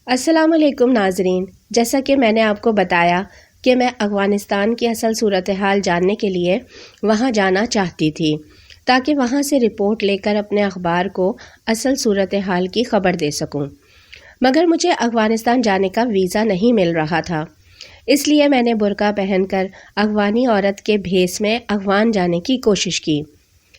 السلام علیکم ناظرین، جیسا کہ میں نے آپ کو بتایا کہ میں افغانستان کی اصل صورتحال جاننے کے لیے وہاں جانا چاہتی تھی تاکہ وہاں سے رپورٹ لے کر اپنے اخبار کو اصل صورتحال کی خبر دے سکوں، مگر مجھے افغانستان جانے کا ویزا نہیں مل رہا تھا۔ اس لیے میں نے برقع پہن کر افغانی عورت کے بھیس میں افغان جانے کی کوشش کی۔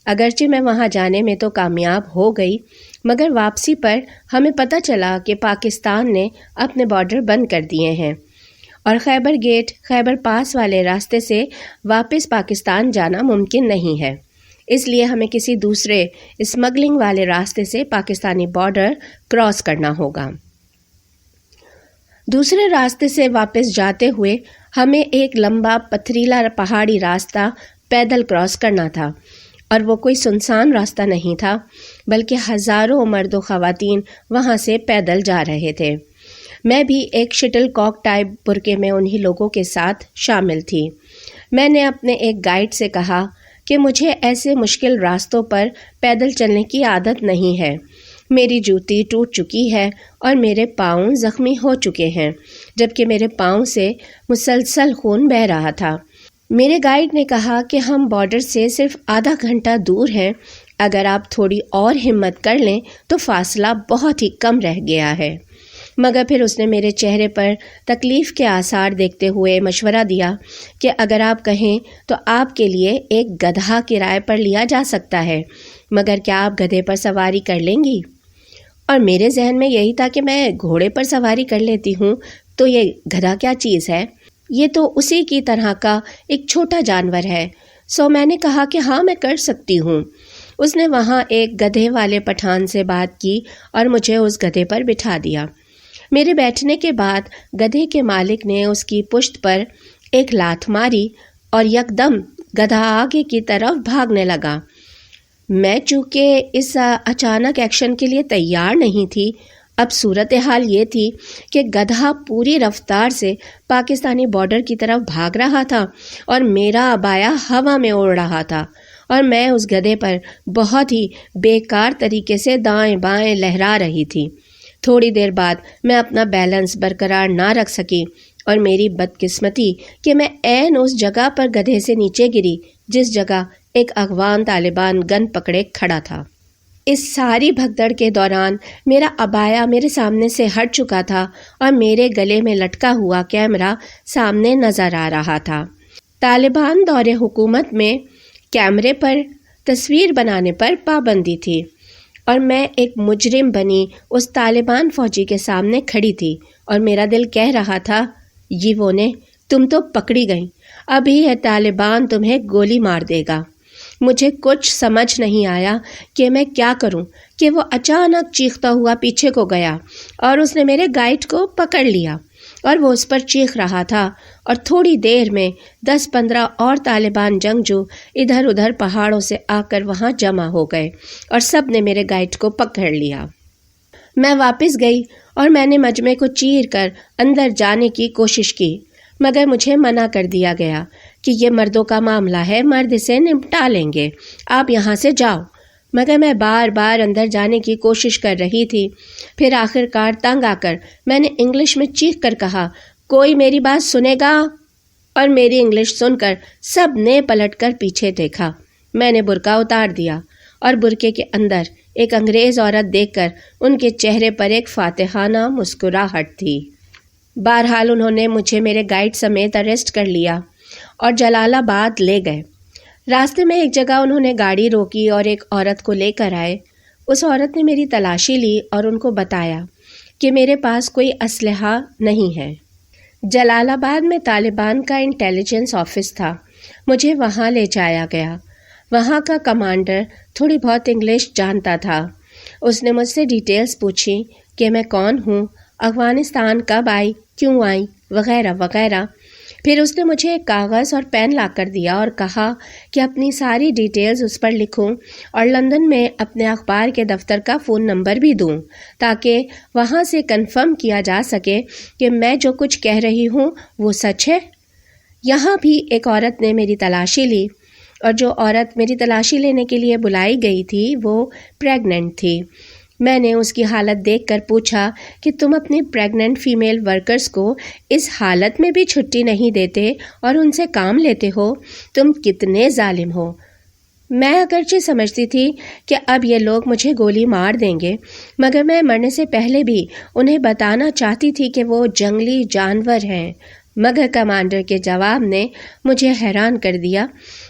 اگرچہ میں وہاں جانے میں تو کامیاب ہو گئی، مگر واپسی پر ہمیں پتہ چلا کہ پاکستان نے اپنے بارڈر بند کر دیے ہیں اور خیبر گیٹ، خیبر پاس والے راستے سے واپس پاکستان جانا ممکن نہیں ہے۔ اس لیے ہمیں کسی دوسرے اسمگلنگ والے راستے سے پاکستانی بارڈر کراس کرنا ہوگا۔ دوسرے راستے سے واپس جاتے ہوئے ہمیں ایک لمبا پتھریلا پہاڑی راستہ پیدل کراس کرنا تھا، اور وہ کوئی سنسان راستہ نہیں تھا، بلکہ ہزاروں مرد و خواتین وہاں سے پیدل جا رہے تھے۔ میں بھی ایک شٹل کاک ٹائپ برقعے میں انہی لوگوں کے ساتھ شامل تھی۔ میں نے اپنے ایک گائیڈ سے کہا کہ مجھے ایسے مشکل راستوں پر پیدل چلنے کی عادت نہیں ہے، میری جوتی ٹوٹ چکی ہے اور میرے پاؤں زخمی ہو چکے ہیں، جبکہ میرے پاؤں سے مسلسل خون بہہ رہا تھا۔ میرے گائیڈ نے کہا کہ ہم بارڈر سے صرف آدھا گھنٹہ دور ہیں، اگر آپ تھوڑی اور ہمت کر لیں تو فاصلہ بہت ہی کم رہ گیا ہے۔ مگر پھر اس نے میرے چہرے پر تکلیف کے آثار دیکھتے ہوئے مشورہ دیا کہ اگر آپ کہیں تو آپ کے لیے ایک گدھا کرائے پر لیا جا سکتا ہے، مگر کیا آپ گدھے پر سواری کر لیں گی؟ اور میرے ذہن میں یہی تھا کہ میں گھوڑے پر سواری کر لیتی ہوں، تو یہ گدھا کیا چیز ہے؟ یہ تو اسی کی طرح کا ایک چھوٹا جانور ہے۔ سو میں نے کہا کہ ہاں میں کر سکتی ہوں۔ اس نے وہاں ایک گدھے والے پٹھان سے بات کی اور مجھے اس گدھے پر بٹھا دیا۔ میرے بیٹھنے کے بعد گدھے کے مالک نے اس کی پشت پر ایک لات ماری اور یکدم گدھا آگے کی طرف بھاگنے لگا۔ میں چونکہ اس اچانک ایکشن کے لیے تیار نہیں تھی۔ اب صورتحال یہ تھی کہ گدھا پوری رفتار سے پاکستانی بارڈر کی طرف بھاگ رہا تھا اور میرا عبایا ہوا میں اڑ رہا تھا، اور میں اس گدھے پر بہت ہی بیکار طریقے سے دائیں بائیں لہرا رہی تھی۔ تھوڑی دیر بعد میں اپنا بیلنس برقرار نہ رکھ سکی اور میری بدقسمتی کہ میں عین اس جگہ پر گدھے سے نیچے گری جس جگہ ایک افغان طالبان گن پکڑے کھڑا تھا۔ اس ساری بھگدڑ کے دوران میرا عبایا میرے سامنے سے ہٹ چکا تھا اور میرے گلے میں لٹکا ہوا کیمرہ سامنے نظر آ رہا تھا۔ طالبان دور حکومت میں کیمرے پر تصویر بنانے پر پابندی تھی، اور میں ایک مجرم بنی اس طالبان فوجی کے سامنے کھڑی تھی، اور میرا دل کہہ رہا تھا، یہ وہ نے، تم تو پکڑی گئیں، ابھی یہ طالبان تمہیں گولی مار دے گا۔ مجھے کچھ سمجھ نہیں آیا کہ میں کیا کروں کہ وہ اچانک چیختا ہوا پیچھے کو گیا اور اس نے میرے گائیڈ کو پکڑ لیا، اور وہ اس پر چیخ رہا تھا، اور تھوڑی دیر میں 10-15 اور طالبان جنگجو ادھر ادھر پہاڑوں سے آ کر وہاں جمع ہو گئے اور سب نے میرے گائیڈ کو پکڑ لیا۔ میں واپس گئی اور میں نے مجمع کو چیر کر اندر جانے کی کوشش کی، مگر مجھے منع کر دیا گیا کہ یہ مردوں کا معاملہ ہے، مرد اسے نمٹا لیں گے، آپ یہاں سے جاؤ۔ مگر میں بار بار اندر جانے کی کوشش کر رہی تھی۔ پھر آخر کار تنگ آ کر میں نے انگلش میں چیخ کر کہا، کوئی میری بات سنے گا؟ اور میری انگلش سن کر سب نے پلٹ کر پیچھے دیکھا۔ میں نے برقع اتار دیا اور برقعے کے اندر ایک انگریز عورت دیکھ کر ان کے چہرے پر ایک فاتحانہ مسکراہٹ تھی۔ بہرحال انہوں نے مجھے میرے گائیڈ سمیت اریسٹ کر لیا اور جلال آباد لے گئے۔ راستے میں ایک جگہ انہوں نے گاڑی روکی اور ایک عورت کو لے کر آئے۔ اس عورت نے میری تلاشی لی اور ان کو بتایا کہ میرے پاس کوئی اسلحہ نہیں ہے۔ جلال آباد میں طالبان کا انٹیلیجنس آفس تھا، مجھے وہاں لے جایا گیا۔ وہاں کا کمانڈر تھوڑی بہت انگلش جانتا تھا۔ اس نے مجھ سے ڈیٹیلز پوچھی کہ میں کون ہوں، افغانستان کب آئی، کیوں آئی، وغیرہ وغیرہ۔ پھر اس نے مجھے ایک کاغذ اور پین لا کر دیا اور کہا کہ اپنی ساری ڈیٹیلز اس پر لکھوں اور لندن میں اپنے اخبار کے دفتر کا فون نمبر بھی دوں تاکہ وہاں سے کنفرم کیا جا سکے کہ میں جو کچھ کہہ رہی ہوں وہ سچ ہے۔ یہاں بھی ایک عورت نے میری تلاشی لی، اور جو عورت میری تلاشی لینے کے لیے بلائی گئی تھی وہ پریگننٹ تھی، میں نے اس کی حالت دیکھ کر پوچھا کہ تم اپنی پریگننٹ فیمیل ورکرز کو اس حالت میں بھی چھٹی نہیں دیتے اور ان سے کام لیتے ہو، تم کتنے ظالم ہو۔ میں اگرچہ سمجھتی تھی کہ اب یہ لوگ مجھے گولی مار دیں گے، مگر میں مرنے سے پہلے بھی انہیں بتانا چاہتی تھی کہ وہ جنگلی جانور ہیں، مگر کمانڈر کے جواب نے مجھے حیران کر دیا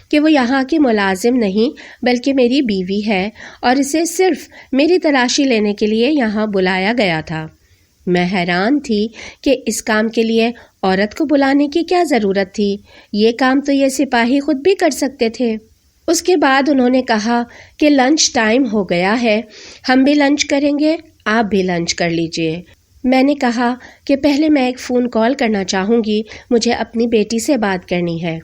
کہ وہ یہاں کی ملازم نہیں بلکہ میری بیوی ہے اور اسے صرف میری تلاشی لینے کے لیے یہاں بلایا گیا تھا۔ میں حیران تھی کہ اس کام کے لیے عورت کو بلانے کی کیا ضرورت تھی، یہ کام تو یہ سپاہی خود بھی کر سکتے تھے۔ اس کے بعد انہوں نے کہا کہ لنچ ٹائم ہو گیا ہے، ہم بھی لنچ کریں گے، آپ بھی لنچ کر لیجئے۔ میں نے کہا کہ پہلے میں ایک فون کال کرنا چاہوں گی، مجھے اپنی بیٹی سے بات کرنی ہے۔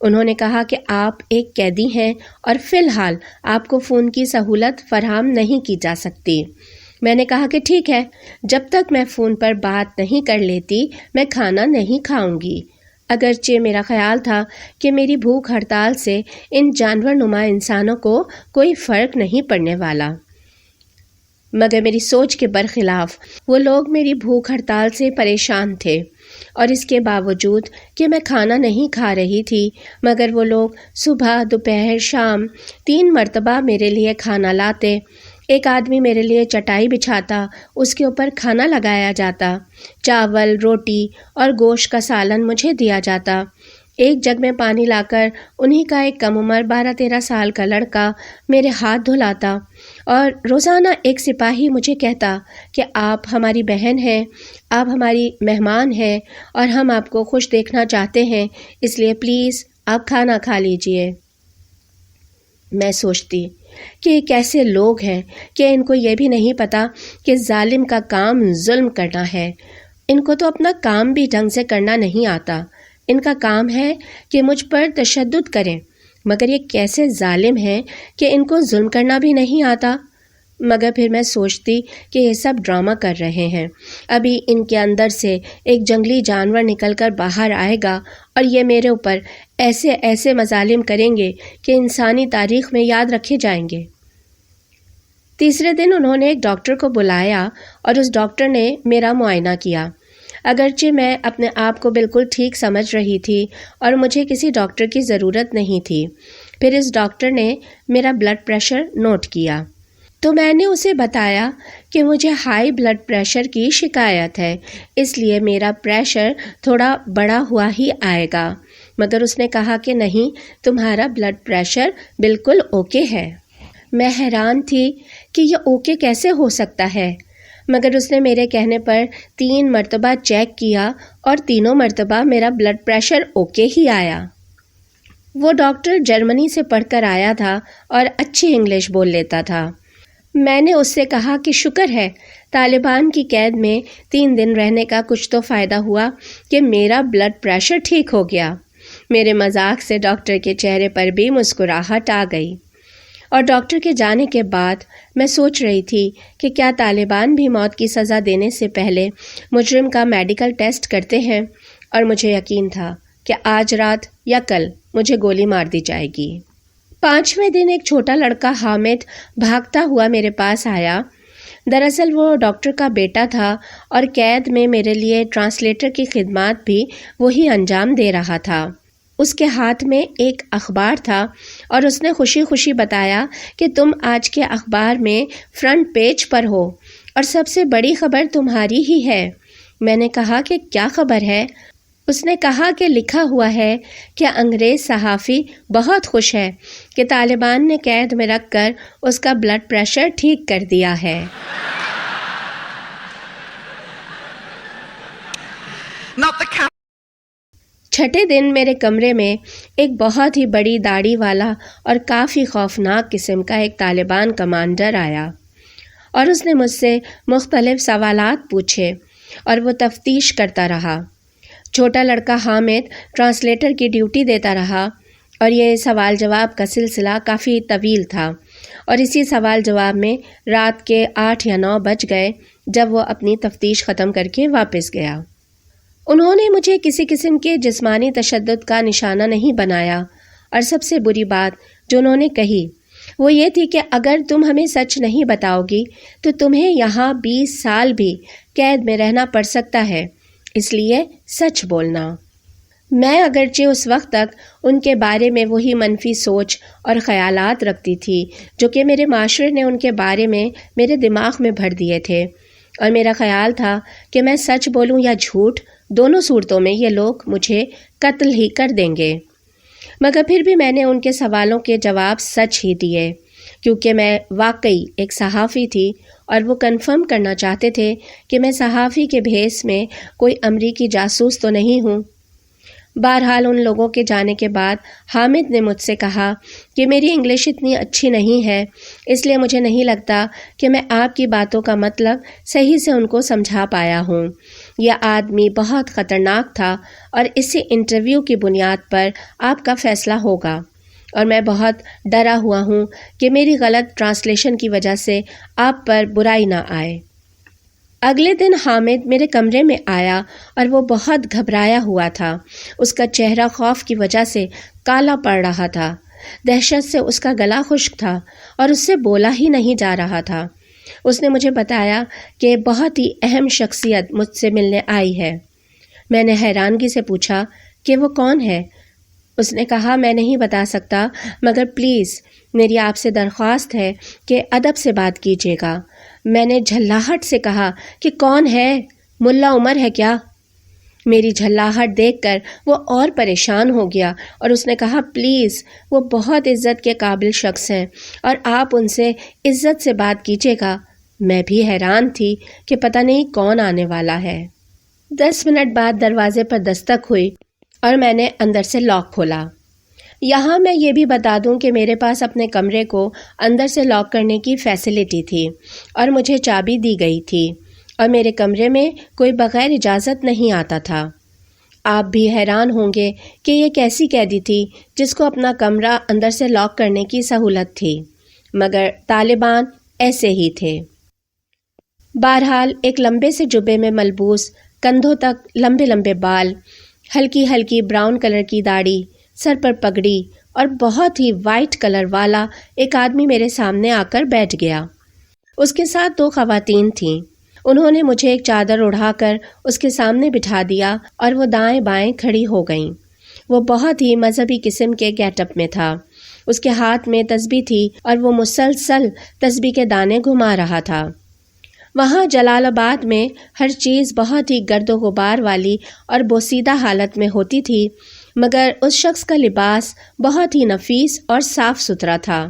انہوں نے کہا کہ آپ ایک قیدی ہیں اور فی الحال آپ کو فون کی سہولت فراہم نہیں کی جا سکتی۔ میں نے کہا کہ ٹھیک ہے، جب تک میں فون پر بات نہیں کر لیتی میں کھانا نہیں کھاؤں گی، اگرچہ میرا خیال تھا کہ میری بھوک ہڑتال سے ان جانور نما انسانوں کو کوئی فرق نہیں پڑنے والا، مگر میری سوچ کے برخلاف وہ لوگ میری بھوک ہڑتال سے پریشان تھے، اور اس کے باوجود کہ میں کھانا نہیں کھا رہی تھی مگر وہ لوگ صبح دوپہر شام 3 مرتبہ میرے لیے کھانا لاتے۔ ایک آدمی میرے لیے چٹائی بچھاتا، اس کے اوپر کھانا لگایا جاتا، چاول، روٹی اور گوشت کا سالن مجھے دیا جاتا۔ ایک جگ میں پانی لا کر انہی کا ایک کم عمر 12-13 سال کا لڑکا میرے ہاتھ دھلاتا، اور روزانہ ایک سپاہی مجھے کہتا کہ آپ ہماری بہن ہیں، آپ ہماری مہمان ہیں اور ہم آپ کو خوش دیکھنا چاہتے ہیں، اس لیے پلیز آپ کھانا کھا لیجئے۔ میں سوچتی کہ یہ کیسے لوگ ہیں کہ ان کو یہ بھی نہیں پتا کہ ظالم کا کام ظلم کرنا ہے، ان کو تو اپنا کام بھی ڈھنگ سے کرنا نہیں آتا، ان کا کام ہے کہ مجھ پر تشدد کریں، مگر یہ کیسے ظالم ہیں کہ ان کو ظلم کرنا بھی نہیں آتا۔ مگر پھر میں سوچتی کہ یہ سب ڈرامہ کر رہے ہیں، ابھی ان کے اندر سے ایک جنگلی جانور نکل کر باہر آئے گا اور یہ میرے اوپر ایسے ایسے مظالم کریں گے کہ انسانی تاریخ میں یاد رکھے جائیں گے۔ تیسرے دن انہوں نے ایک ڈاکٹر کو بلایا اور اس ڈاکٹر نے میرا معائنہ کیا۔ اگرچہ میں اپنے آپ کو بالکل ٹھیک سمجھ رہی تھی اور مجھے کسی ڈاکٹر کی ضرورت نہیں تھی، پھر اس ڈاکٹر نے میرا بلڈ پریشر نوٹ کیا تو میں نے اسے بتایا کہ مجھے ہائی بلڈ پریشر کی شکایت ہے، اس لیے میرا پریشر تھوڑا بڑا ہوا ہی آئے گا، مگر اس نے کہا کہ نہیں، تمہارا بلڈ پریشر بالکل اوکے ہے۔ میں حیران تھی کہ یہ اوکے کیسے ہو سکتا ہے، مگر اس نے میرے کہنے پر 3 مرتبہ چیک کیا اور تینوں مرتبہ میرا بلڈ پریشر اوکے ہی آیا۔ وہ ڈاکٹر جرمنی سے پڑھ کر آیا تھا اور اچھی انگلش بول لیتا تھا۔ میں نے اس سے کہا کہ شکر ہے طالبان کی قید میں 3 دن رہنے کا کچھ تو فائدہ ہوا کہ میرا بلڈ پریشر ٹھیک ہو گیا۔ میرے مذاق سے ڈاکٹر کے چہرے پر بھی مسکراہٹ آ گئی، اور ڈاکٹر کے جانے کے بعد میں سوچ رہی تھی کہ کیا طالبان بھی موت کی سزا دینے سے پہلے مجرم کا میڈیکل ٹیسٹ کرتے ہیں، اور مجھے یقین تھا کہ آج رات یا کل مجھے گولی مار دی جائے گی۔ 5ویں دن ایک چھوٹا لڑکا حامد بھاگتا ہوا میرے پاس آیا۔ دراصل وہ ڈاکٹر کا بیٹا تھا اور قید میں میرے لیے ٹرانسلیٹر کی خدمات بھی وہی انجام دے رہا تھا۔ اس کے ہاتھ میں ایک اخبار تھا اور اس نے خوشی خوشی بتایا کہ تم آج کے اخبار میں فرنٹ پیج پر ہو اور سب سے بڑی خبر تمہاری ہی ہے۔ میں نے کہا کہ کیا خبر ہے؟ اس نے کہا کہ لکھا ہوا ہے کہ انگریز صحافی بہت خوش ہے کہ طالبان نے قید میں رکھ کر اس کا بلڈ پریشر ٹھیک کر دیا ہے۔ چھٹے دن میرے کمرے میں ایک بہت ہی بڑی داڑھی والا اور کافی خوفناک قسم کا ایک طالبان کمانڈر آیا، اور اس نے مجھ سے مختلف سوالات پوچھے اور وہ تفتیش کرتا رہا۔ چھوٹا لڑکا حامد ٹرانسلیٹر کی ڈیوٹی دیتا رہا، اور یہ سوال جواب کا سلسلہ کافی طویل تھا، اور اسی سوال جواب میں رات کے 8 یا 9 بج گئے جب وہ اپنی تفتیش ختم کر کے واپس گیا۔ انہوں نے مجھے کسی قسم کے جسمانی تشدد کا نشانہ نہیں بنایا، اور سب سے بری بات جو انہوں نے کہی وہ یہ تھی کہ اگر تم ہمیں سچ نہیں بتاؤ گی تو تمہیں یہاں 20 سال بھی قید میں رہنا پڑ سکتا ہے، اس لیے سچ بولنا۔ میں اگرچہ اس وقت تک ان کے بارے میں وہی منفی سوچ اور خیالات رکھتی تھی جو کہ میرے معاشرے نے ان کے بارے میں میرے دماغ میں بھر دیے تھے، اور میرا خیال تھا کہ میں سچ بولوں یا جھوٹ، دونوں صورتوں میں یہ لوگ مجھے قتل ہی کر دیں گے۔ مگر پھر بھی میں نے ان کے سوالوں کے جواب سچ ہی دیے، کیونکہ میں واقعی ایک صحافی تھی اور وہ کنفرم کرنا چاہتے تھے کہ میں صحافی کے بھیس میں کوئی امریکی جاسوس تو نہیں ہوں۔ بہرحال ان لوگوں کے جانے کے بعد حامد نے مجھ سے کہا کہ میری انگلش اتنی اچھی نہیں ہے، اس لیے مجھے نہیں لگتا کہ میں آپ کی باتوں کا مطلب صحیح سے ان کو سمجھا پایا ہوں۔ یہ آدمی بہت خطرناک تھا اور اسی انٹرویو کی بنیاد پر آپ کا فیصلہ ہوگا، اور میں بہت ڈرا ہوا ہوں کہ میری غلط ٹرانسلیشن کی وجہ سے آپ پر برائی نہ آئے۔ اگلے دن حامد میرے کمرے میں آیا اور وہ بہت گھبرایا ہوا تھا۔ اس کا چہرہ خوف کی وجہ سے کالا پڑ رہا تھا، دہشت سے اس کا گلا خشک تھا اور اس سے بولا ہی نہیں جا رہا تھا۔ اس نے مجھے بتایا کہ بہت ہی اہم شخصیت مجھ سے ملنے آئی ہے۔ میں نے حیرانگی سے پوچھا کہ وہ کون ہے؟ اس نے کہا میں نہیں بتا سکتا، مگر پلیز میری آپ سے درخواست ہے کہ ادب سے بات کیجیے گا۔ میں نے جھلاہٹ سے کہا کہ کون ہے؟ ملا عمر ہے کیا؟ میری جھلاہٹ دیکھ کر وہ اور پریشان ہو گیا اور اس نے کہا پلیز، وہ بہت عزت کے قابل شخص ہیں اور آپ ان سے عزت سے بات کیجیے گا۔ میں بھی حیران تھی کہ پتہ نہیں کون آنے والا ہے۔ 10 منٹ بعد دروازے پر دستک ہوئی اور میں نے اندر سے لاک کھولا۔ یہاں میں یہ بھی بتا دوں کہ میرے پاس اپنے کمرے کو اندر سے لاک کرنے کی فیسلٹی تھی اور مجھے چابی دی گئی تھی، اور میرے کمرے میں کوئی بغیر اجازت نہیں آتا تھا۔ آپ بھی حیران ہوں گے کہ یہ کیسی قیدی تھی جس کو اپنا کمرہ اندر سے لاک کرنے کی سہولت تھی، مگر طالبان ایسے ہی تھے۔ بہرحال ایک لمبے سے جبے میں ملبوس، کندھوں تک لمبے لمبے بال، ہلکی ہلکی براؤن کلر کی داڑھی، سر پر پگڑی اور بہت ہی وائٹ کلر والا ایک آدمی میرے سامنے آ کر بیٹھ گیا۔ اس کے ساتھ 2 خواتین تھیں۔ انہوں نے مجھے ایک چادر اڑا کر اس کے سامنے بٹھا دیا اور وہ دائیں بائیں کھڑی ہو گئیں۔ وہ بہت ہی مذہبی قسم کے گیٹ اپ میں تھا۔ اس کے ہاتھ میں تسبیح تھی اور وہ مسلسل تسبیح کے دانے گھما رہا تھا۔ وہاں جلال آباد میں ہر چیز بہت ہی گرد و غبار والی اور بوسیدہ حالت میں ہوتی تھی، مگر اس شخص کا لباس بہت ہی نفیس اور صاف ستھرا تھا،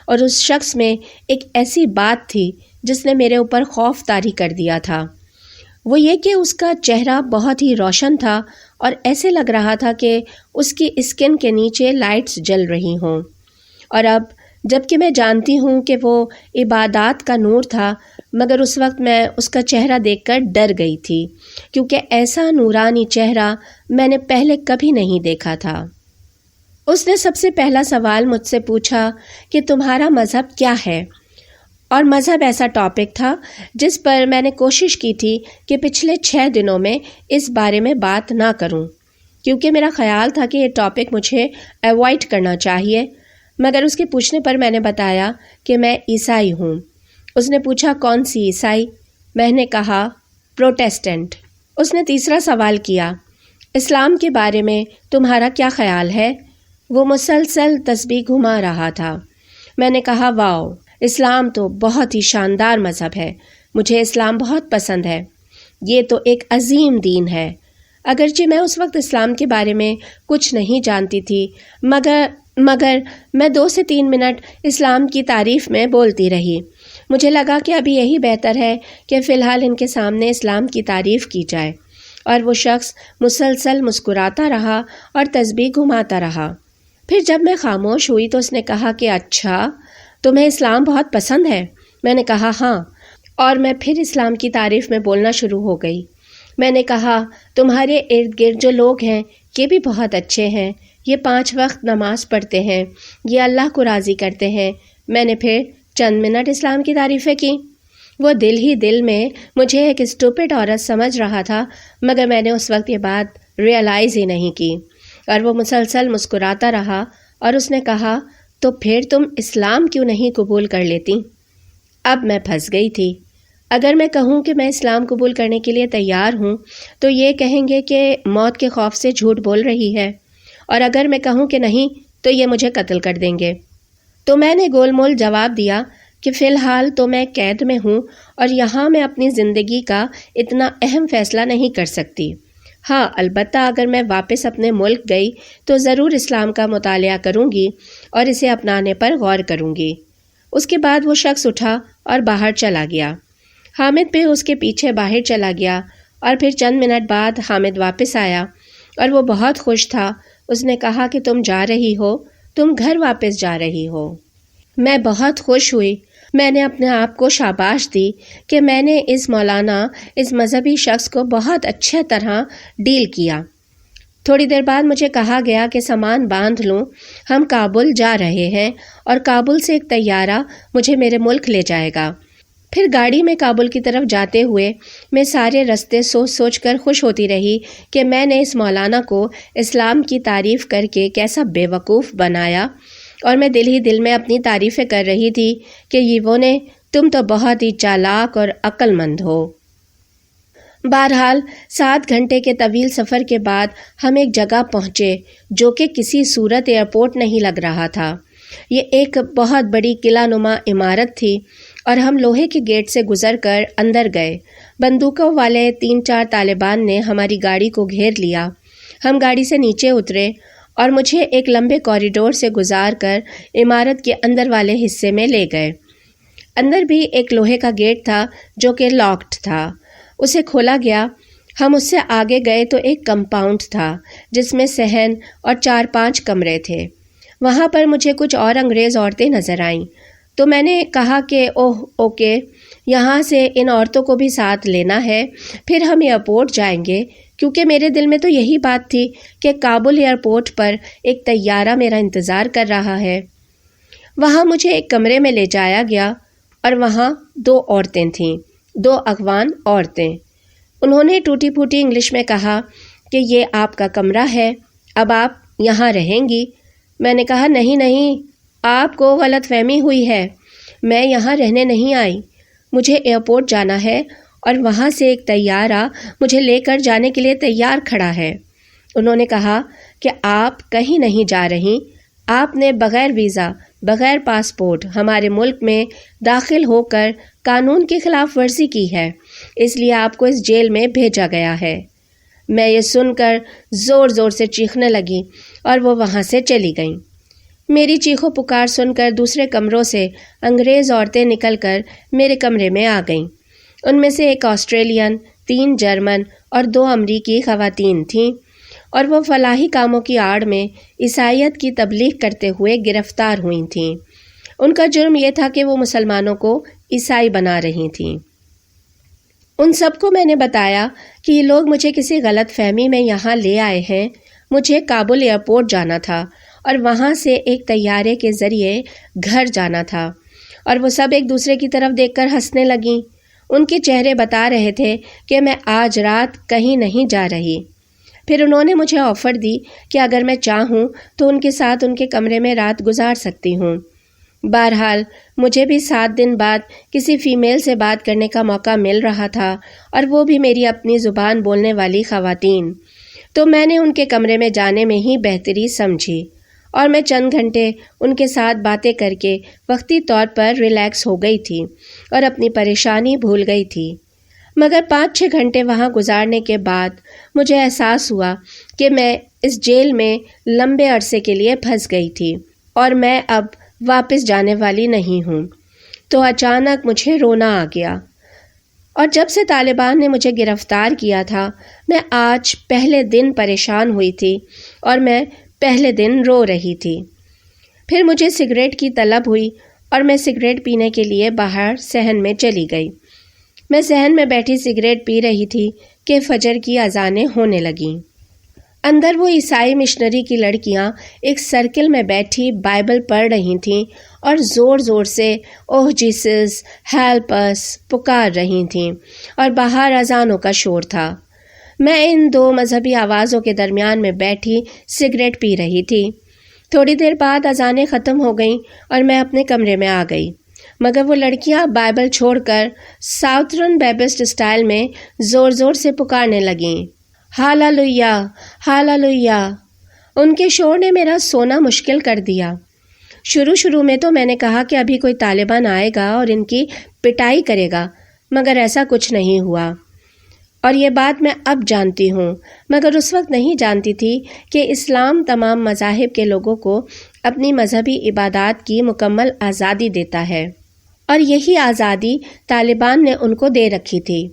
اور اس شخص میں ایک ایسی بات تھی جس نے میرے اوپر خوف طاری کر دیا تھا۔ وہ یہ کہ اس کا چہرہ بہت ہی روشن تھا اور ایسے لگ رہا تھا کہ اس کی اسکن کے نیچے لائٹس جل رہی ہوں، اور اب جب کہ میں جانتی ہوں کہ وہ عبادات کا نور تھا، مگر اس وقت میں اس کا چہرہ دیکھ کر ڈر گئی تھی، کیونکہ ایسا نورانی چہرہ میں نے پہلے کبھی نہیں دیکھا تھا۔ اس نے سب سے پہلا سوال مجھ سے پوچھا کہ تمہارا مذہب کیا ہے؟ اور مذہب ایسا ٹاپک تھا جس پر میں نے کوشش کی تھی کہ پچھلے 6 دنوں میں اس بارے میں بات نہ کروں، کیونکہ میرا خیال تھا کہ یہ ٹاپک مجھے ایوائڈ کرنا چاہیے، مگر اس کے پوچھنے پر میں نے بتایا کہ میں عیسائی ہوں۔ اس نے پوچھا کون سی عیسائی؟ میں نے کہا پروٹیسٹنٹ۔ اس نے تیسرا سوال کیا اسلام کے بارے میں تمہارا کیا خیال ہے؟ وہ مسلسل تسبیح گھما رہا تھا۔ میں نے کہا واو، اسلام تو بہت ہی شاندار مذہب ہے، مجھے اسلام بہت پسند ہے، یہ تو ایک عظیم دین ہے۔ اگرچہ میں اس وقت اسلام کے بارے میں کچھ نہیں جانتی تھی، مگر میں 2 سے 3 منٹ اسلام کی تعریف میں بولتی رہی۔ مجھے لگا کہ ابھی یہی بہتر ہے کہ فی الحال ان کے سامنے اسلام کی تعریف کی جائے، اور وہ شخص مسلسل مسکراتا رہا اور تسبیح گھماتا رہا۔ پھر جب میں خاموش ہوئی تو اس نے کہا کہ اچھا، تمہیں اسلام بہت پسند ہے؟ میں نے کہا ہاں، اور میں پھر اسلام کی تعریف میں بولنا شروع ہو گئی۔ میں نے کہا تمہارے ارد گرد جو لوگ ہیں یہ بھی بہت اچھے ہیں، یہ 5 وقت نماز پڑھتے ہیں، یہ اللہ کو راضی کرتے ہیں۔ میں نے پھر چند منٹ اسلام کی تعریفیں کی۔ وہ دل ہی دل میں مجھے ایک اسٹوپڈ عورت سمجھ رہا تھا، مگر میں نے اس وقت یہ بات ریئلائز ہی نہیں کی، اور وہ مسلسل مسکراتا رہا، اور اس نے کہا تو پھر تم اسلام کیوں نہیں قبول کر لیتی؟ اب میں پھنس گئی تھی۔ اگر میں کہوں کہ میں اسلام قبول کرنے کے لیے تیار ہوں تو یہ کہیں گے کہ موت کے خوف سے جھوٹ بول رہی ہے، اور اگر میں کہوں کہ نہیں تو یہ مجھے قتل کر دیں گے۔ تو میں نے گول مول جواب دیا کہ فی الحال تو میں قید میں ہوں اور یہاں میں اپنی زندگی کا اتنا اہم فیصلہ نہیں کر سکتی۔ ہاں، البتہ اگر میں واپس اپنے ملک گئی تو ضرور اسلام کا مطالعہ کروں گی اور اسے اپنانے پر غور کروں گی۔ اس کے بعد وہ شخص اٹھا اور باہر چلا گیا۔ حامد بھی اس کے پیچھے باہر چلا گیا اور پھر چند منٹ بعد حامد واپس آیا اور وہ بہت خوش تھا۔ اس نے کہا کہ تم جا رہی ہو، تم گھر واپس جا رہی ہو۔ میں بہت خوش ہوئی۔ میں نے اپنے آپ کو شاباش دی کہ میں نے اس مولانا، اس مذہبی شخص کو بہت اچھے طرح ڈیل کیا۔ تھوڑی دیر بعد مجھے کہا گیا کہ سامان باندھ لوں، ہم کابل جا رہے ہیں اور کابل سے ایک طیارہ مجھے میرے ملک لے جائے گا۔ پھر گاڑی میں کابل کی طرف جاتے ہوئے میں سارے رستے سوچ سوچ کر خوش ہوتی رہی کہ میں نے اس مولانا کو اسلام کی تعریف کر کے کیسا بے وقوف بنایا، اور میں دل ہی دل میں اپنی تعریفیں کر رہی تھی کہ یہ نے تم تو بہت ہی چالاک اور عقل مند ہو۔ بہرحال 7 گھنٹے کے طویل سفر کے بعد ہم ایک جگہ پہنچے جو کہ کسی صورت ایئرپورٹ نہیں لگ رہا تھا۔ یہ ایک بہت بڑی قلعہ نما عمارت تھی اور ہم لوہے کے گیٹ سے گزر کر اندر گئے۔ بندوقوں والے 3-4 طالبان نے ہماری گاڑی کو گھیر لیا۔ ہم گاڑی سے نیچے اترے اور مجھے ایک لمبے کوریڈور سے گزار کر عمارت کے اندر والے حصے میں لے گئے۔ اندر بھی ایک لوہے کا گیٹ تھا جو کہ لاکڈ تھا۔ اسے کھولا گیا۔ ہم اس سے آگے گئے تو ایک کمپاؤنڈ تھا جس میں صحن اور 4-5 کمرے تھے۔ وہاں پر مجھے کچھ اور انگریز عورتیں نظر آئیں تو میں نے کہا کہ اوکے، یہاں سے ان عورتوں کو بھی ساتھ لینا ہے، پھر ہم ایئرپورٹ جائیں گے، کیونکہ میرے دل میں تو یہی بات تھی کہ کابل ایئرپورٹ پر ایک طیارہ میرا انتظار کر رہا ہے۔ وہاں مجھے ایک کمرے میں لے جایا گیا اور وہاں 2 عورتیں تھیں، 2 افغان عورتیں۔ انہوں نے ٹوٹی پھوٹی انگلش میں کہا کہ یہ آپ کا کمرہ ہے، اب آپ یہاں رہیں گی۔ میں نے کہا نہیں، آپ کو غلط فہمی ہوئی ہے، میں یہاں رہنے نہیں آئی، مجھے ایئرپورٹ جانا ہے اور وہاں سے ایک طیارہ مجھے لے کر جانے کے لیے تیار کھڑا ہے۔ انہوں نے کہا کہ آپ کہیں نہیں جا رہی، آپ نے بغیر ویزا، بغیر پاسپورٹ ہمارے ملک میں داخل ہو کر قانون کی خلاف ورزی کی ہے، اس لیے آپ کو اس جیل میں بھیجا گیا ہے۔ میں یہ سن کر زور زور سے چیخنے لگی اور وہ وہاں سے چلی گئیں۔ میری چیخو پکار سن کر دوسرے کمروں سے انگریز عورتیں نکل کر میرے کمرے میں آ گئیں۔ ان میں سے ایک آسٹریلین، 3 جرمن اور 2 امریکی خواتین تھیں، اور وہ فلاحی کاموں کی آڑ میں عیسائیت کی تبلیغ کرتے ہوئے گرفتار ہوئی تھیں۔ ان کا جرم یہ تھا کہ وہ مسلمانوں کو عیسائی بنا رہی تھیں۔ ان سب کو میں نے بتایا کہ یہ لوگ مجھے کسی غلط فہمی میں یہاں لے آئے ہیں، مجھے کابل ایئرپورٹ جانا تھا اور وہاں سے ایک طیارے کے ذریعے گھر جانا تھا، اور وہ سب ایک دوسرے کی طرف دیکھ کر ہنسنے لگیں۔ ان کے چہرے بتا رہے تھے کہ میں آج رات کہیں نہیں جا رہی۔ پھر انہوں نے مجھے آفر دی کہ اگر میں چاہوں تو ان کے ساتھ ان کے کمرے میں رات گزار سکتی ہوں۔ بہرحال مجھے بھی 7 دن بعد کسی فیمیل سے بات کرنے کا موقع مل رہا تھا، اور وہ بھی میری اپنی زبان بولنے والی خواتین، تو میں نے ان کے کمرے میں جانے میں ہی بہتری سمجھی، اور میں چند گھنٹے ان کے ساتھ باتیں کر کے وقتی طور پر ریلیکس ہو گئی تھی اور اپنی پریشانی بھول گئی تھی۔ مگر 5-6 گھنٹے وہاں گزارنے کے بعد مجھے احساس ہوا کہ میں اس جیل میں لمبے عرصے کے لیے پھنس گئی تھی اور میں اب واپس جانے والی نہیں ہوں۔ تو اچانک مجھے رونا آ گیا، اور جب سے طالبان نے مجھے گرفتار کیا تھا میں آج پہلے دن پریشان ہوئی تھی اور میں پہلے دن رو رہی تھی۔ پھر مجھے سگریٹ کی طلب ہوئی اور میں سگریٹ پینے کے لیے باہر صحن میں چلی گئی۔ میں صحن میں بیٹھی سگریٹ پی رہی تھی کہ فجر کی اذانیں ہونے لگیں۔ اندر وہ عیسائی مشنری کی لڑکیاں ایک سرکل میں بیٹھی بائبل پڑھ رہی تھیں اور زور زور سے اوہ جیسس ہیلپ اس پکار رہی تھیں، اور باہر اذانوں کا شور تھا۔ میں ان 2 مذہبی آوازوں کے درمیان میں بیٹھی سگریٹ پی رہی تھی۔ تھوڑی دیر بعد اذانیں ختم ہو گئیں اور میں اپنے کمرے میں آ گئی، مگر وہ لڑکیاں بائبل چھوڑ کر ساؤتھرن بیپٹسٹ اسٹائل میں زور زور سے پکارنے لگیں، ہاللویا ہاللویا۔ ان کے شور نے میرا سونا مشکل کر دیا۔ شروع میں تو میں نے کہا کہ ابھی کوئی طالبان آئے گا اور ان کی پٹائی کرے گا، مگر ایسا کچھ نہیں ہوا، اور یہ بات میں اب جانتی ہوں، مگر اس وقت نہیں جانتی تھی کہ اسلام تمام مذاہب کے لوگوں کو اپنی مذہبی عبادات کی مکمل آزادی دیتا ہے، اور یہی آزادی طالبان نے ان کو دے رکھی تھی۔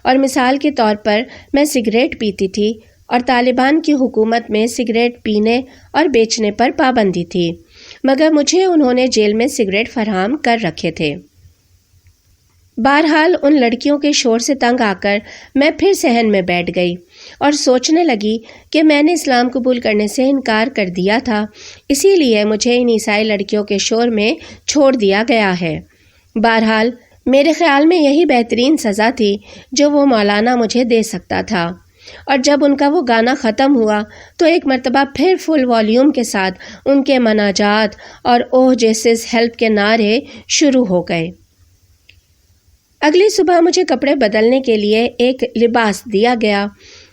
اور مثال کے طور پر میں سگریٹ پیتی تھی، اور طالبان کی حکومت میں سگریٹ پینے اور بیچنے پر پابندی تھی، مگر مجھے انہوں نے جیل میں سگریٹ فراہم کر رکھے تھے۔ بہرحال ان لڑکیوں کے شور سے تنگ آ کر میں پھر صحن میں بیٹھ گئی اور سوچنے لگی کہ میں نے اسلام قبول کرنے سے انکار کر دیا تھا، اسی لیے مجھے ان عیسائی لڑکیوں کے شور میں چھوڑ دیا گیا ہے۔ بہرحال میرے خیال میں یہی بہترین سزا تھی جو وہ مولانا مجھے دے سکتا تھا، اور جب ان کا وہ گانا ختم ہوا تو ایک مرتبہ پھر فل والیوم کے ساتھ ان کے مناجات اور اوہ جیسس ہیلپ کے نعرے شروع ہو گئے۔ اگلی صبح مجھے کپڑے بدلنے کے لیے ایک لباس دیا گیا،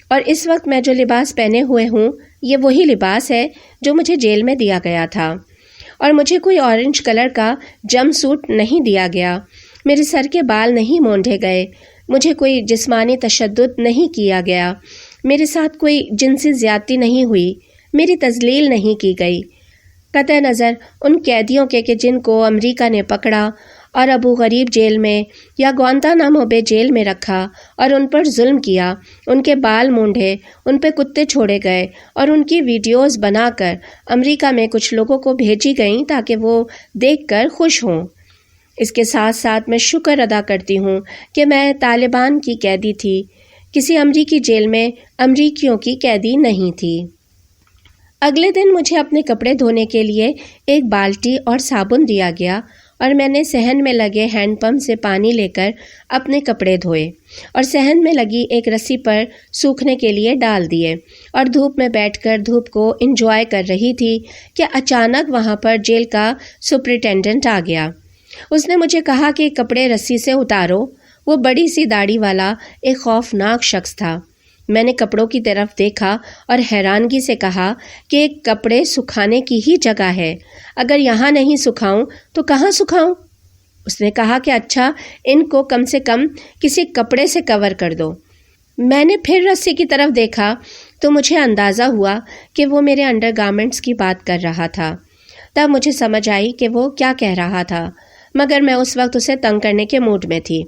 اور اس وقت میں جو لباس پہنے ہوئے ہوں یہ وہی لباس ہے جو مجھے جیل میں دیا گیا تھا، اور مجھے کوئی اورنج کلر کا جم سوٹ نہیں دیا گیا، میرے سر کے بال نہیں مونڈے گئے، مجھے کوئی جسمانی تشدد نہیں کیا گیا، میرے ساتھ کوئی جنسی زیادتی نہیں ہوئی، میری تذلیل نہیں کی گئی، قطع نظر ان قیدیوں کے کہ جن کو امریکہ نے پکڑا اور ابو غریب جیل میں یا گوانتانامو بے جیل میں رکھا اور ان پر ظلم کیا، ان کے بال مونڈے، ان پہ کتے چھوڑے گئے اور ان کی ویڈیوز بنا کر امریکہ میں کچھ لوگوں کو بھیجی گئیں تاکہ وہ دیکھ کر خوش ہوں۔ اس کے ساتھ ساتھ میں شکر ادا کرتی ہوں کہ میں طالبان کی قیدی تھی، کسی امریکی جیل میں امریکیوں کی قیدی نہیں تھی۔ اگلے دن مجھے اپنے کپڑے دھونے کے لیے ایک بالٹی اور صابن دیا گیا، اور میں نے صحن میں لگے ہینڈ پمپ سے پانی لے کر اپنے کپڑے دھوئے اور صحن میں لگی ایک رسی پر سوکھنے کے لیے ڈال دیے، اور دھوپ میں بیٹھ کر دھوپ کو انجوائے کر رہی تھی کہ اچانک وہاں پر جیل کا سپرنٹینڈنٹ آ گیا۔ اس نے مجھے کہا کہ کپڑے رسی سے اتارو۔ وہ بڑی سی داڑھی والا ایک خوفناک شخص تھا۔ میں نے کپڑوں کی طرف دیکھا اور حیرانگی سے کہا کہ کپڑے سکھانے کی ہی جگہ ہے، اگر یہاں نہیں سکھاؤں تو کہاں سکھاؤں؟ اس نے کہا کہ اچھا، ان کو کم سے کم کسی کپڑے سے کور کر دو۔ میں نے پھر رسی کی طرف دیکھا تو مجھے اندازہ ہوا کہ وہ میرے انڈر گارمنٹس کی بات کر رہا تھا۔ تب مجھے سمجھ آئی کہ وہ کیا کہہ رہا تھا، مگر میں اس وقت اسے تنگ کرنے کے موڈ میں تھی۔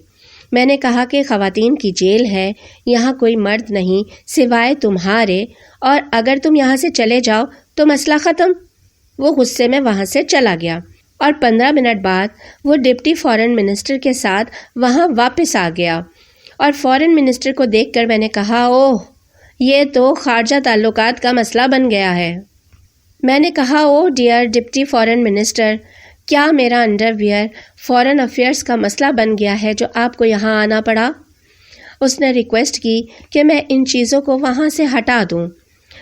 میں نے کہا کہ خواتین کی جیل ہے، یہاں کوئی مرد نہیں سوائے تمہارے، اور اگر تم یہاں سے چلے جاؤ تو مسئلہ ختم۔ وہ غصے میں وہاں سے چلا گیا، اور 15 منٹ بعد وہ ڈپٹی فارن منسٹر کے ساتھ وہاں واپس آ گیا، اور فارن منسٹر کو دیکھ کر میں نے کہا، اوہ، یہ تو خارجہ تعلقات کا مسئلہ بن گیا ہے۔ میں نے کہا، اوہ ڈیئر ڈپٹی فارن منسٹر، کیا میرا انڈر ویئر فارن افیئرس کا مسئلہ بن گیا ہے جو آپ کو یہاں آنا پڑا؟ اس نے ریکویسٹ کی کہ میں ان چیزوں کو وہاں سے ہٹا دوں۔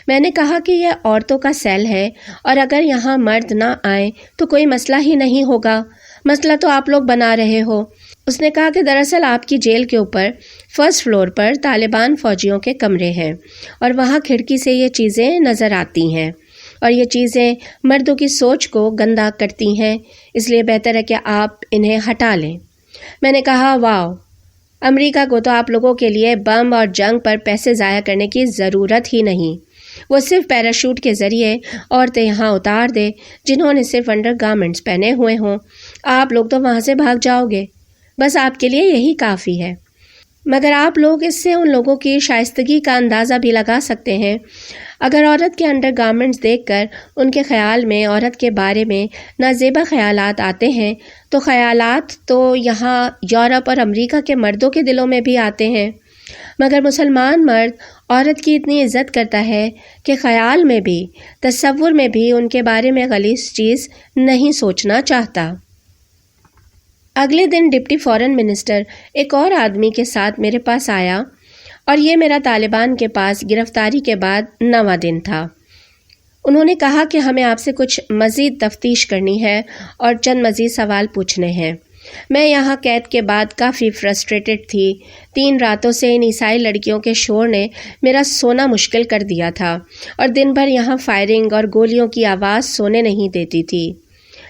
میں نے کہا کہ یہ عورتوں کا سیل ہے، اور اگر یہاں مرد نہ آئیں تو کوئی مسئلہ ہی نہیں ہوگا، مسئلہ تو آپ لوگ بنا رہے ہو۔ اس نے کہا کہ دراصل آپ کی جیل کے اوپر فرسٹ فلور پر طالبان فوجیوں کے کمرے ہیں، اور وہاں کھڑکی سے یہ چیزیں نظر آتی ہیں، اور یہ چیزیں مردوں کی سوچ کو گندا کرتی ہیں، اس لیے بہتر ہے کہ آپ انہیں ہٹا لیں۔ میں نے کہا، واو، امریکہ کو تو آپ لوگوں کے لیے بم اور جنگ پر پیسے ضائع کرنے کی ضرورت ہی نہیں، وہ صرف پیراشوٹ کے ذریعے عورتیں یہاں اتار دے جنہوں نے صرف انڈر گارمنٹس پہنے ہوئے ہوں، آپ لوگ تو وہاں سے بھاگ جاؤ گے، بس آپ کے لیے یہی کافی ہے۔ مگر آپ لوگ اس سے ان لوگوں کی شائستگی کا اندازہ بھی لگا سکتے ہیں۔ اگر عورت کے انڈر گارمنٹس دیکھ کر ان کے خیال میں عورت کے بارے میں نازیبا خیالات آتے ہیں تو خیالات تو یہاں یورپ اور امریکہ کے مردوں کے دلوں میں بھی آتے ہیں، مگر مسلمان مرد عورت کی اتنی عزت کرتا ہے کہ خیال میں بھی، تصور میں بھی ان کے بارے میں غلیظ چیز نہیں سوچنا چاہتا۔ اگلے دن ڈپٹی فارن منسٹر ایک اور آدمی کے ساتھ میرے پاس آیا، اور یہ میرا طالبان کے پاس گرفتاری کے بعد 9واں دن تھا۔ انہوں نے کہا کہ ہمیں آپ سے کچھ مزید تفتیش کرنی ہے اور چند مزید سوال پوچھنے ہیں۔ میں یہاں قید کے بعد کافی فرسٹریٹڈ تھی۔ 3 راتوں سے ان عیسائی لڑکیوں کے شور نے میرا سونا مشکل کر دیا تھا اور دن بھر یہاں فائرنگ اور گولیوں کی آواز سونے نہیں دیتی تھی۔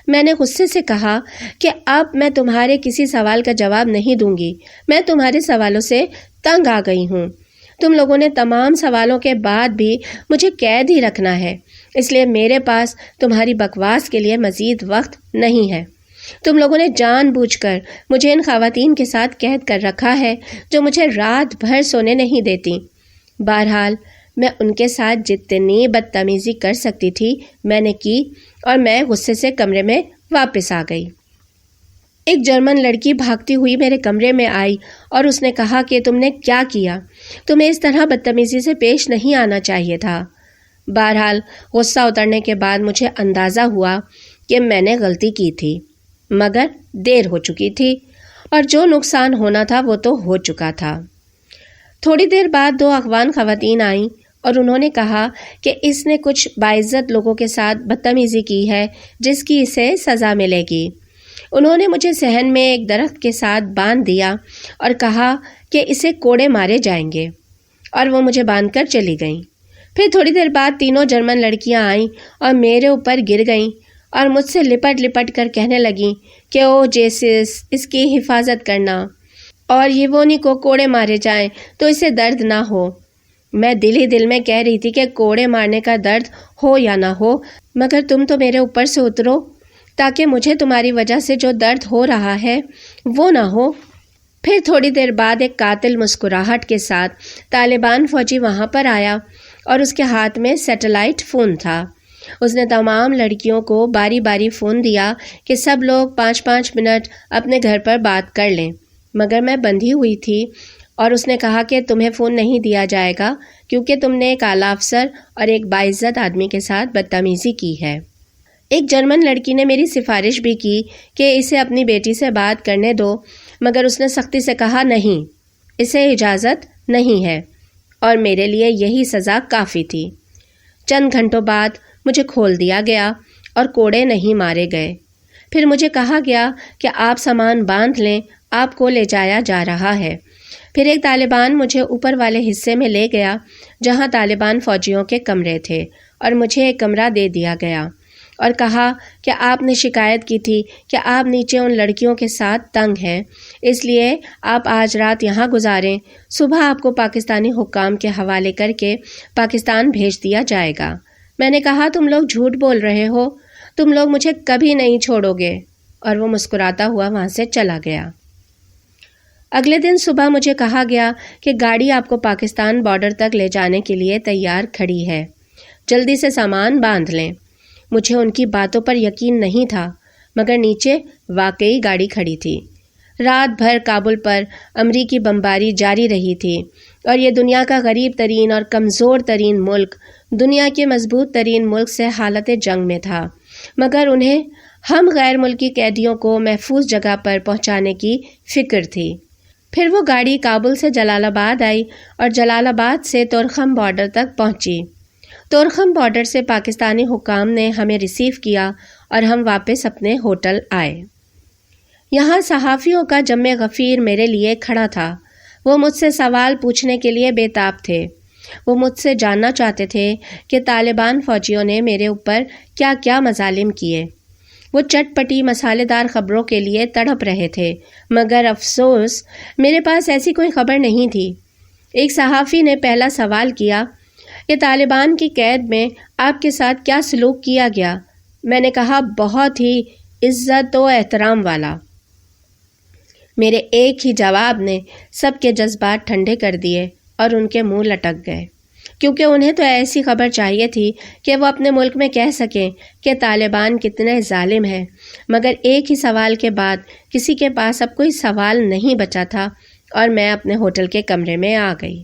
میں نے غصے سے کہا کہ اب میں تمہارے کسی سوال کا جواب نہیں دوں گی، میں تمہارے سوالوں سے تنگ آ گئی ہوں۔ تم لوگوں نے تمام سوالوں کے بعد بھی مجھے قید ہی رکھنا ہے، اس لیے میرے پاس تمہاری بکواس کے لیے مزید وقت نہیں ہے۔ تم لوگوں نے جان بوجھ کر مجھے ان خواتین کے ساتھ قید کر رکھا ہے جو مجھے رات بھر سونے نہیں دیتی۔ بہرحال میں ان کے ساتھ جتنی بدتمیزی کر سکتی تھی میں نے کی اور میں غصے سے کمرے میں واپس آ گئی۔ ایک جرمن لڑکی بھاگتی ہوئی میرے کمرے میں آئی اور اس نے کہا کہ تم نے کیا کیا؟ تمہیں اس طرح بدتمیزی سے پیش نہیں آنا چاہیے تھا۔ بہرحال غصہ اترنے کے بعد مجھے اندازہ ہوا کہ میں نے غلطی کی تھی، مگر دیر ہو چکی تھی اور جو نقصان ہونا تھا وہ تو ہو چکا تھا۔ تھوڑی دیر بعد 2 افغان خواتین آئیں اور انہوں نے کہا کہ اس نے کچھ باعزت لوگوں کے ساتھ بدتمیزی کی ہے جس کی اسے سزا ملے گی۔ انہوں نے مجھے صحن میں ایک درخت کے ساتھ باندھ دیا اور کہا کہ اسے کوڑے مارے جائیں گے، اور وہ مجھے باندھ کر چلی گئیں۔ پھر تھوڑی دیر بعد 3 جرمن لڑکیاں آئیں اور میرے اوپر گر گئیں اور مجھ سے لپٹ لپٹ کر کہنے لگیں کہ او جیسس، اس کی حفاظت کرنا اور یوونی کو کوڑے مارے جائیں تو اسے درد نہ ہو۔ میں دل ہی دل میں کہہ رہی تھی کہ کوڑے مارنے کا درد ہو یا نہ ہو، مگر تم تو میرے اوپر سے اترو تاکہ مجھے تمہاری وجہ سے جو درد ہو رہا ہے وہ نہ ہو۔ پھر تھوڑی دیر بعد ایک قاتل مسکراہٹ کے ساتھ طالبان فوجی وہاں پر آیا اور اس کے ہاتھ میں سیٹلائٹ فون تھا۔ اس نے تمام لڑکیوں کو باری باری فون دیا کہ سب لوگ 5-5 منٹ اپنے گھر پر بات کر لیں، مگر میں بندھی ہوئی تھی اور اس نے کہا کہ تمہیں فون نہیں دیا جائے گا کیونکہ تم نے ایک اعلیٰ افسر اور ایک باعزت آدمی کے ساتھ بدتمیزی کی ہے۔ ایک جرمن لڑکی نے میری سفارش بھی کی کہ اسے اپنی بیٹی سے بات کرنے دو، مگر اس نے سختی سے کہا نہیں، اسے اجازت نہیں ہے، اور میرے لیے یہی سزا کافی تھی۔ چند گھنٹوں بعد مجھے کھول دیا گیا اور کوڑے نہیں مارے گئے۔ پھر مجھے کہا گیا کہ آپ سامان باندھ لیں، آپ کو لے جایا جا رہا ہے۔ پھر ایک طالبان مجھے اوپر والے حصے میں لے گیا جہاں طالبان فوجیوں کے کمرے تھے، اور مجھے ایک کمرہ دے دیا گیا اور کہا کہ آپ نے شکایت کی تھی کہ آپ نیچے ان لڑکیوں کے ساتھ تنگ ہیں، اس لیے آپ آج رات یہاں گزاریں، صبح آپ کو پاکستانی حکام کے حوالے کر کے پاکستان بھیج دیا جائے گا۔ میں نے کہا تم لوگ جھوٹ بول رہے ہو، تم لوگ مجھے کبھی نہیں چھوڑو گے، اور وہ مسکراتا ہوا وہاں سے چلا گیا۔ اگلے دن صبح مجھے کہا گیا کہ گاڑی آپ کو پاکستان بارڈر تک لے جانے کے لیے تیار کھڑی ہے، جلدی سے سامان باندھ لیں۔ مجھے ان کی باتوں پر یقین نہیں تھا، مگر نیچے واقعی گاڑی کھڑی تھی۔ رات بھر کابل پر امریکی بمباری جاری رہی تھی، اور یہ دنیا کا غریب ترین اور کمزور ترین ملک دنیا کے مضبوط ترین ملک سے حالت جنگ میں تھا، مگر انہیں ہم غیر ملکی قیدیوں کو محفوظ جگہ پر پہنچانے کی فکر تھی۔ پھر وہ گاڑی کابل سے جلال آباد آئی اور جلال آباد سے تورخم بارڈر تک پہنچی۔ تورخم بارڈر سے پاکستانی حکام نے ہمیں ریسیو کیا اور ہم واپس اپنے ہوٹل آئے۔ یہاں صحافیوں کا جمع غفیر میرے لیے کھڑا تھا۔ وہ مجھ سے سوال پوچھنے کے لیے بے تاب تھے۔ وہ مجھ سے جاننا چاہتے تھے کہ طالبان فوجیوں نے میرے اوپر کیا کیا مظالم کیے۔ وہ چٹ پٹی مسالے دار خبروں کے لیے تڑپ رہے تھے، مگر افسوس میرے پاس ایسی کوئی خبر نہیں تھی۔ ایک صحافی نے پہلا سوال کیا کہ طالبان کی قید میں آپ کے ساتھ کیا سلوک کیا گیا؟ میں نے کہا بہت ہی عزت و احترام والا۔ میرے ایک ہی جواب نے سب کے جذبات ٹھنڈے کر دیے اور ان کے منہ لٹک گئے، کیونکہ انہیں تو ایسی خبر چاہیے تھی کہ وہ اپنے ملک میں کہہ سکیں کہ طالبان کتنے ظالم ہیں، مگر ایک ہی سوال کے بعد کسی کے پاس اب کوئی سوال نہیں بچا تھا اور میں اپنے ہوٹل کے کمرے میں آ گئی۔